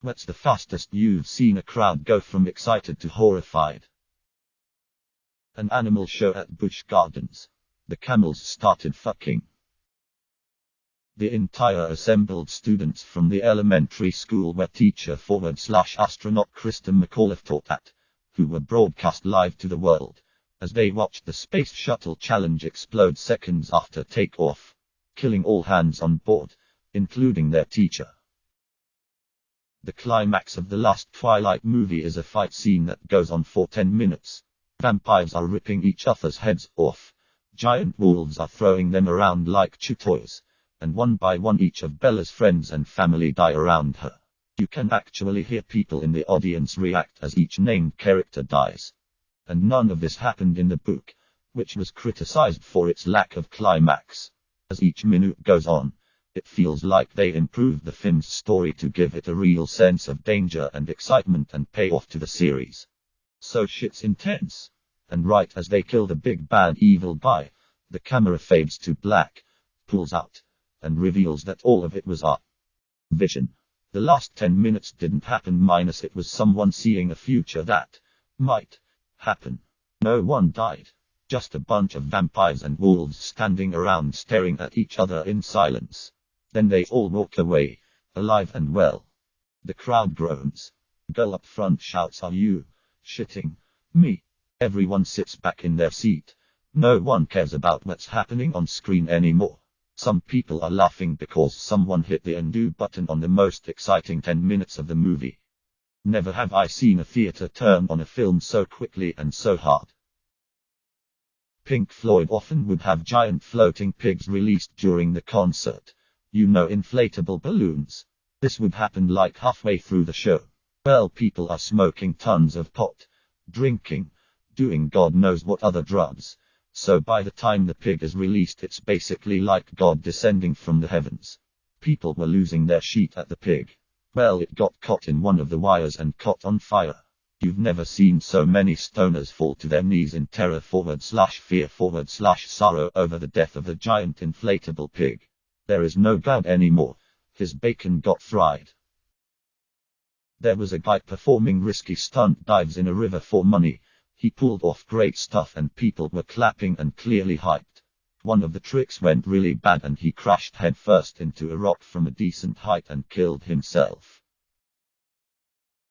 What's the fastest you've seen a crowd go from excited to horrified? An animal show at Busch Gardens. The camels started fucking. The entire assembled students from the elementary school where teacher/astronaut Kristen McAuliffe taught at, who were broadcast live to the world, as they watched the Space Shuttle Challenge explode seconds after takeoff, killing all hands on board, including their teacher. The climax of the last Twilight movie is a fight scene that goes on for 10 minutes. Vampires are ripping each other's heads off, giant wolves are throwing them around like chew toys, and one by one each of Bella's friends and family die around her. You can actually hear people in the audience react as each named character dies. And none of this happened in the book, which was criticized for its lack of climax. As each minute goes on, it feels like they improved the film's story to give it a real sense of danger and excitement and payoff to the series. So shit's intense. And right as they kill the big bad evil guy, the camera fades to black, pulls out, and reveals that all of it was a vision. The last 10 minutes didn't happen minus it was someone seeing a future that might happen. No one died. Just a bunch of vampires and wolves standing around staring at each other in silence. Then they all walk away, alive and well. The crowd groans. Girl up front shouts, "Are you shitting me?" Everyone sits back in their seat. No one cares about what's happening on screen anymore. Some people are laughing because someone hit the undo button on the most exciting 10 minutes of the movie. Never have I seen a theater turn on a film so quickly and so hard. Pink Floyd often would have giant floating pigs released during the concert. You know, inflatable balloons. This would happen like halfway through the show. Well, people are smoking tons of pot, drinking, doing God knows what other drugs. So by the time the pig is released, it's basically like God descending from the heavens. People were losing their shit at the pig. Well, it got caught in one of the wires and caught on fire. You've never seen so many stoners fall to their knees in terror/fear/sorrow over the death of the giant inflatable pig. There is no God anymore. His bacon got fried. There was a guy performing risky stunt dives in a river for money. He pulled off great stuff and people were clapping and clearly hyped. One of the tricks went really bad and he crashed headfirst into a rock from a decent height and killed himself.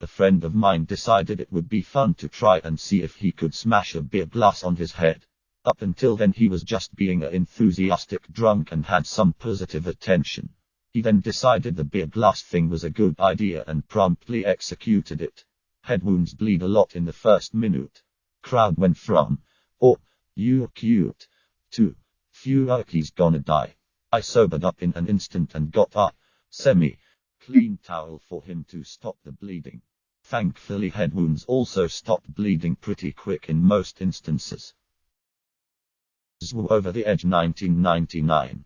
A friend of mine decided it would be fun to try and see if he could smash a beer glass on his head. Up until then he was just being an enthusiastic drunk and had some positive attention. He then decided the beer glass thing was a good idea and promptly executed it. Head wounds bleed a lot in the first minute. Crowd went from, "Oh, you're cute," to, "Phew, he's gonna die." I sobered up in an instant and got a semi-clean towel for him to stop the bleeding. Thankfully head wounds also stopped bleeding pretty quick in most instances. Over the Edge 1999.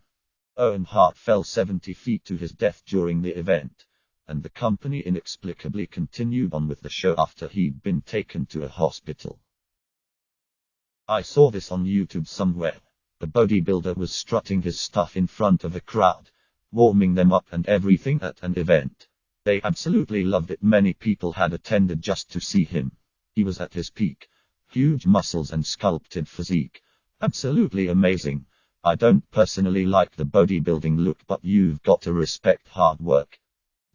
Owen Hart fell 70 feet to his death during the event, and the company inexplicably continued on with the show after he'd been taken to a hospital. I saw this on YouTube somewhere. A bodybuilder was strutting his stuff in front of a crowd, warming them up and everything at an event. They absolutely loved it. Many people had attended just to see him. He was at his peak. Huge muscles and sculpted physique. Absolutely amazing. I don't personally like the bodybuilding look, but you've got to respect hard work.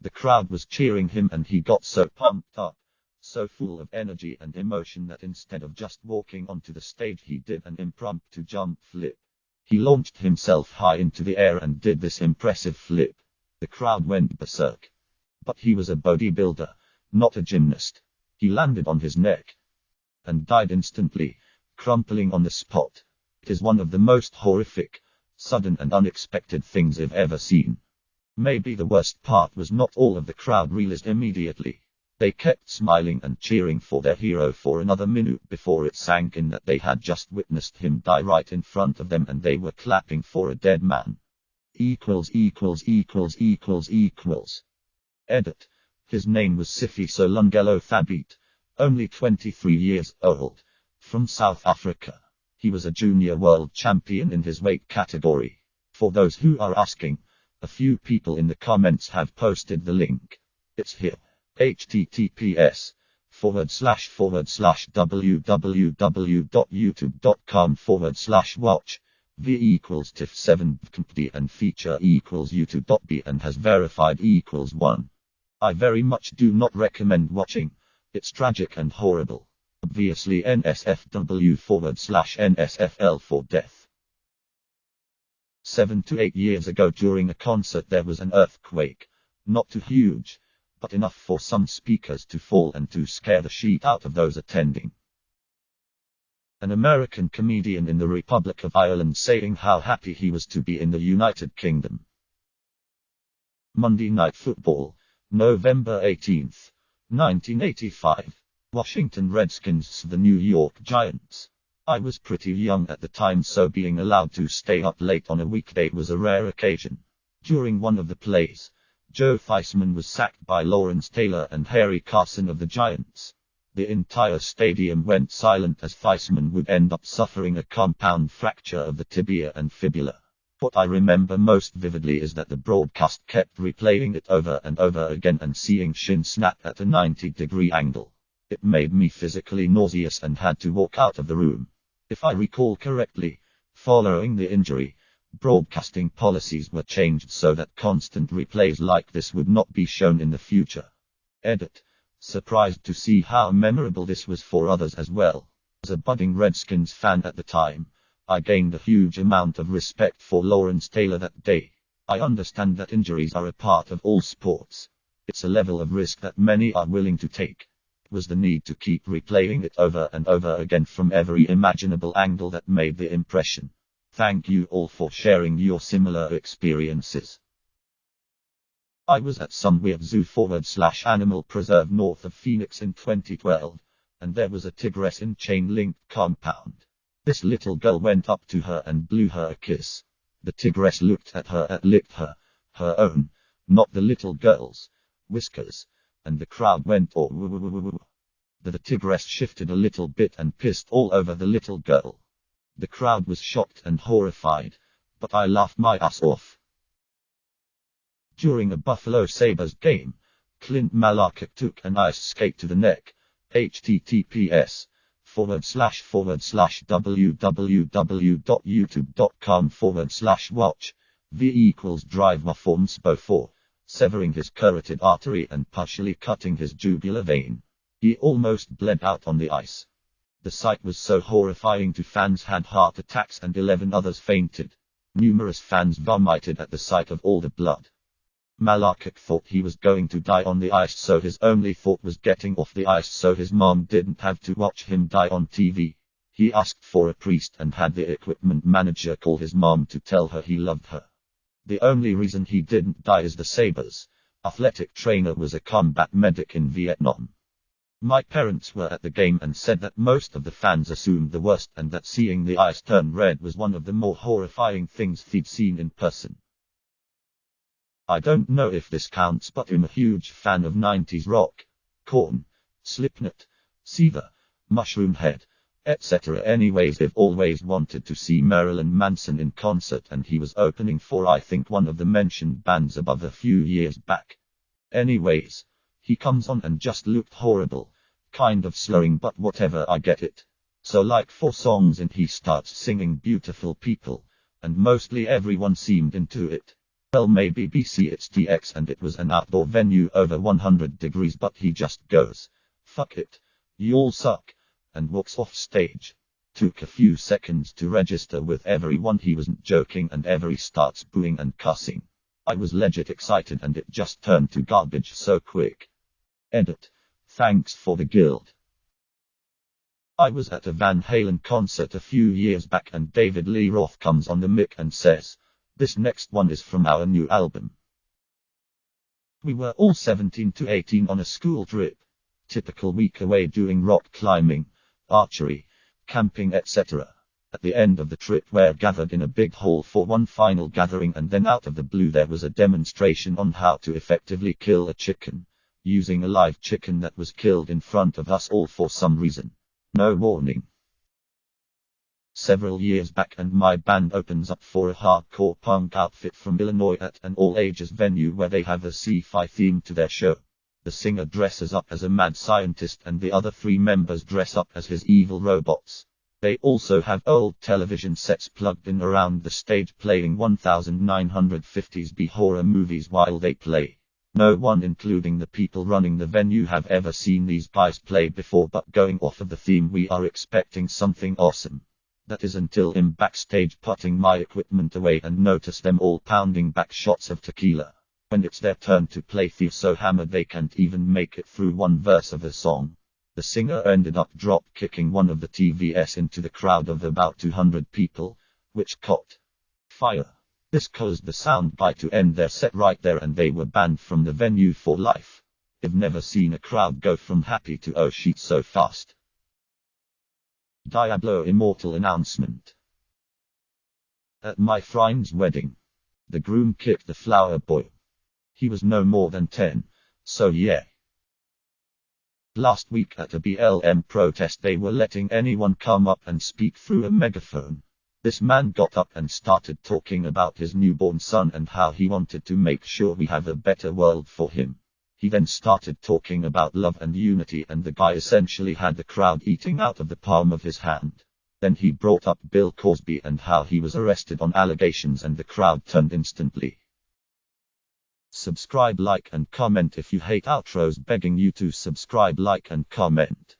The crowd was cheering him and he got so pumped up, so full of energy and emotion that instead of just walking onto the stage he did an impromptu jump flip. He launched himself high into the air and did this impressive flip. The crowd went berserk. But he was a bodybuilder, not a gymnast. He landed on his neck and died instantly, crumpling on the spot. It is one of the most horrific, sudden and unexpected things I've ever seen. Maybe the worst part was not all of the crowd realized immediately. They kept smiling and cheering for their hero for another minute before it sank in that they had just witnessed him die right in front of them and they were clapping for a dead man. Edit. His name was Sifiso Lungelo Thabit, only 23 years old, from South Africa. He was a junior world champion in his weight category. For those who are asking, a few people in the comments have posted the link. It's here. https://www.youtube.com/watch v equals tif7 and feature equals youtube.b and has verified equals 1. I very much do not recommend watching. It's tragic and horrible. Obviously NSFW/NSFL for death. 7 to 8 years ago during a concert there was an earthquake. Not too huge, but enough for some speakers to fall and to scare the shit out of those attending. An American comedian in the Republic of Ireland saying how happy he was to be in the United Kingdom. Monday Night Football, November 18, 1985. Washington Redskins v. the New York Giants. I was pretty young at the time, so being allowed to stay up late on a weekday was a rare occasion. During one of the plays, Joe Theismann was sacked by Lawrence Taylor and Harry Carson of the Giants. The entire stadium went silent as Theismann would end up suffering a compound fracture of the tibia and fibula. What I remember most vividly is that the broadcast kept replaying it over and over again and seeing shin snap at a 90-degree angle. It made me physically nauseous and had to walk out of the room. If I recall correctly, following the injury, broadcasting policies were changed so that constant replays like this would not be shown in the future. Edit. Surprised to see how memorable this was for others as well. As a budding Redskins fan at the time, I gained a huge amount of respect for Lawrence Taylor that day. I understand that injuries are a part of all sports. It's a level of risk that many are willing to take. It was the need to keep replaying it over and over again from every imaginable angle that made the impression. Thank you all for sharing your similar experiences. I was at some weird zoo/animal preserve north of Phoenix in 2012, and there was a tigress in chain-linked compound. This little girl went up to her and blew her a kiss. The tigress looked at her and licked her own, not the little girl's, whiskers, and the crowd went oh. The tigress shifted a little bit and pissed all over the little girl. The crowd was shocked and horrified, but I laughed my ass off. During a Buffalo Sabres game, Clint Malarkey took an ice skate to the neck. https://www.youtube.com/watch v equals driver form SPO4, severing his carotid artery and partially cutting his jugular vein. He almost bled out on the ice. The sight was so horrifying to fans had heart attacks and 11 others fainted. Numerous fans vomited at the sight of all the blood. Malarkey thought he was going to die on the ice, so his only thought was getting off the ice so his mom didn't have to watch him die on TV. He asked for a priest and had the equipment manager call his mom to tell her he loved her. The only reason he didn't die is the Sabres' athletic trainer was a combat medic in Vietnam. My parents were at the game and said that most of the fans assumed the worst and that seeing the ice turn red was one of the more horrifying things they'd seen in person. I don't know if this counts, but I'm a huge fan of 90s rock. Korn, Slipknot, Seether, Mushroomhead, etc. Anyways, I've always wanted to see Marilyn Manson in concert, and he was opening for I think one of the mentioned bands above a few years back. Anyways, he comes on and just looked horrible, kind of slurring, but whatever, I get it. So like 4 songs in he starts singing Beautiful People, and mostly everyone seemed into it. Well, maybe BC it's TX and it was an outdoor venue over 100 degrees, but he just goes, "Fuck it, you all suck," and walks off stage. Took a few seconds to register with everyone he wasn't joking, and every starts booing and cussing. I was legit excited and it just turned to garbage so quick. Edit. Thanks for the guild. I was at a Van Halen concert a few years back and David Lee Roth comes on the mic and says, "This next one is from our new album." We were all 17 to 18 on a school trip. Typical week away doing rock climbing, archery, camping, etc. At the end of the trip we're gathered in a big hall for one final gathering, and then out of the blue there was a demonstration on how to effectively kill a chicken, using a live chicken that was killed in front of us all for some reason. No warning. Several years back and my band opens up for a hardcore punk outfit from Illinois at an all-ages venue where they have a sci-fi theme to their show. The singer dresses up as a mad scientist and the other three members dress up as his evil robots. They also have old television sets plugged in around the stage playing 1950s B horror movies while they play. No one, including the people running the venue, have ever seen these guys play before, but going off of the theme, we are expecting something awesome. That is until I'm backstage putting my equipment away and notice them all pounding back shots of tequila. When it's their turn to play, they're so hammered they can't even make it through one verse of a song. The singer ended up drop kicking one of the TVS into the crowd of about 200 people, which caught fire. This caused the soundbite to end their set right there and they were banned from the venue for life. I've never seen a crowd go from happy to oh shit so fast. Diablo Immortal announcement. At my friend's wedding, the groom kicked the flower boy. He was no more than 10, so yeah. Last week at a BLM protest, they were letting anyone come up and speak through a megaphone. This man got up and started talking about his newborn son and how he wanted to make sure we have a better world for him. He then started talking about love and unity, and the guy essentially had the crowd eating out of the palm of his hand. Then he brought up Bill Cosby and how he was arrested on allegations, and the crowd turned instantly. Subscribe, like and comment if you hate outros. Begging you to subscribe, like and comment.